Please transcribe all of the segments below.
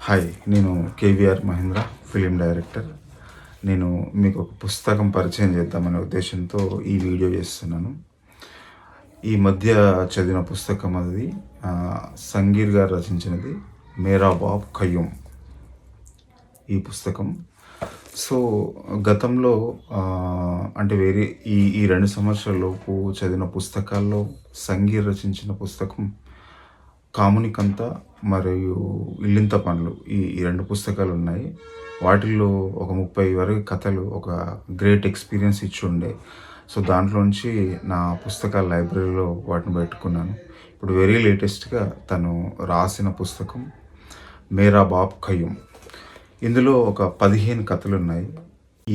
Hi, నేను KVR Mahindra, film director. నేను మీకు ఒక పుస్తకం పరిచయం చేద్దామనే ఉద్దేశంతో ఈ వీడియో చేస్తున్నాను. ఈ మధ్య చదివిన పుస్తకం అది సంగీర్ గారు రచించినది, మేరా బాబ్ ఖయ్యూమ్. ఈ పుస్తకం గతంలో అంటే వేరే ఈ 2 సంవత్సరాలలోపు చదివిన పుస్తకాల్లో సంగీర్ రచించిన పుస్తకం కామునికంత మరియు ఇల్లింత పనులు, ఈ 2 పుస్తకాలు ఉన్నాయి. వాటిల్లో ఒక 30 వరకు కథలు ఒక గ్రేట్ ఎక్స్పీరియన్స్ ఇచ్చి ఉండే. దాంట్లోంచి నా పుస్తకాల లైబ్రరీలో వాటిని పెట్టుకున్నాను. ఇప్పుడు వెరీ లేటెస్ట్గా తను రాసిన పుస్తకం మేరా బాబ్ ఖయ్యూమ్. ఇందులో ఒక 15 కథలు ఉన్నాయి.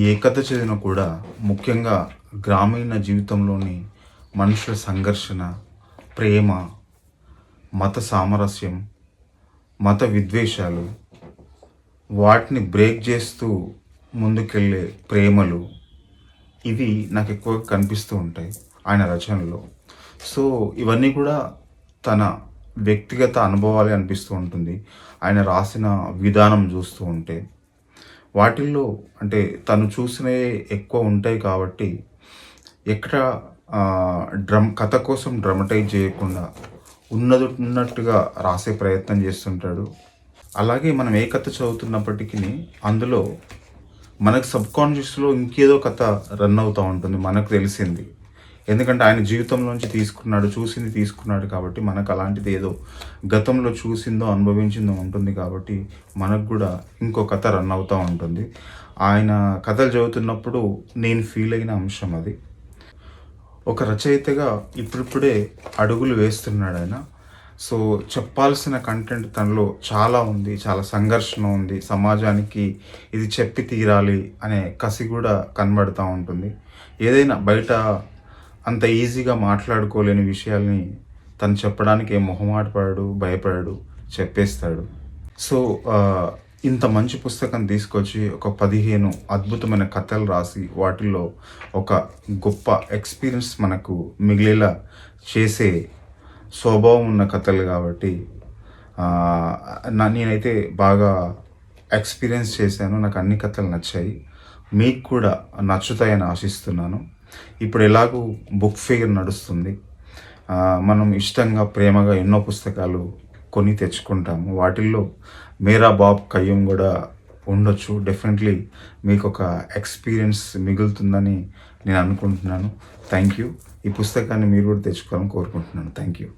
ఏ కథ చదివినా కూడా ముఖ్యంగా గ్రామీణ జీవితంలోని మనుషుల సంఘర్షణ, ప్రేమ, మత సామరస్యం, మత విద్వేషాలు, వాటిని బ్రేక్ చేస్తూ ముందుకెళ్ళే ప్రేమలు, ఇవి నాకు ఎక్కువగా కనిపిస్తూ ఉంటాయి ఆయన రచనలో. ఇవన్నీ కూడా తన వ్యక్తిగత అనుభవాలే అనిపిస్తూ ఉంటుంది ఆయన రాసిన విధానం చూస్తూ ఉంటే. వాటిల్లో అంటే తను చూసినవి ఎక్కువ ఉంటాయి కాబట్టి ఎక్కడ కథ కోసం డ్రమటైజ్ చేయకుండా ఉన్నట్టుగా రాసే ప్రయత్నం చేస్తుంటాడు. అలాగే మనం ఏ కథ చదువుతున్నప్పటికీ అందులో మనకు సబ్కాన్షియస్లో ఇంకేదో కథ రన్ అవుతూ ఉంటుంది, మనకు తెలిసింది. ఎందుకంటే ఆయన జీవితంలోంచి చూసింది తీసుకున్నాడు కాబట్టి మనకు అలాంటిది ఏదో గతంలో చూసిందో అనుభవించిందో ఉంటుంది కాబట్టి మనకు కూడా ఇంకో కథ రన్ అవుతూ ఉంటుంది. ఆయన కథలు చదువుతున్నప్పుడు నేను ఫీల్ అయిన అంశం అది. ఒక రచయితగా ఇప్పుడిప్పుడే అడుగులు వేస్తున్నాడు ఆయన. చెప్పాల్సిన కంటెంట్ తనలో చాలా ఉంది, చాలా సంఘర్షణ ఉంది, సమాజానికి ఇది చెప్పి తీరాలి అనే కసి కూడా కనబడుతూ ఉంటుంది. ఏదైనా బయట అంత ఈజీగా మాట్లాడుకోలేని విషయాల్ని తను చెప్పడానికి ఏం మొహమాటపడాడు, భయపడాడు, చెప్పేస్తాడు. ఇంత మంచి పుస్తకం తీసుకొచ్చి ఒక 15 అద్భుతమైన కథలు రాసి వాటిల్లో ఒక గొప్ప ఎక్స్పీరియన్స్ మనకు మిగిలేలా చేసే స్వభావం ఉన్న కథలు కాబట్టి నేనైతే బాగా ఎక్స్పీరియన్స్ చేశాను. నాకు అన్ని కథలు నచ్చాయి, మీకు కూడా నచ్చుతాయని ఆశిస్తున్నాను. ఇప్పుడు ఎలాగూ బుక్ ఫెయిర్ నడుస్తుంది, మనం ఇష్టంగా ప్రేమగా ఎన్నో పుస్తకాలు కొని తెచ్చుకుంటాము. వాటిల్లో మేరా బాబ్ ఖయ్యూమ్ కూడా ఉండొచ్చు. డెఫినెట్లీ మీకు ఒక ఎక్స్పీరియన్స్ మిగులుతుందని నేను అనుకుంటున్నాను. Thank you. ఈ పుస్తకాన్ని మీరు కూడా తెచ్చుకోవాలని కోరుకుంటున్నాను. Thank you.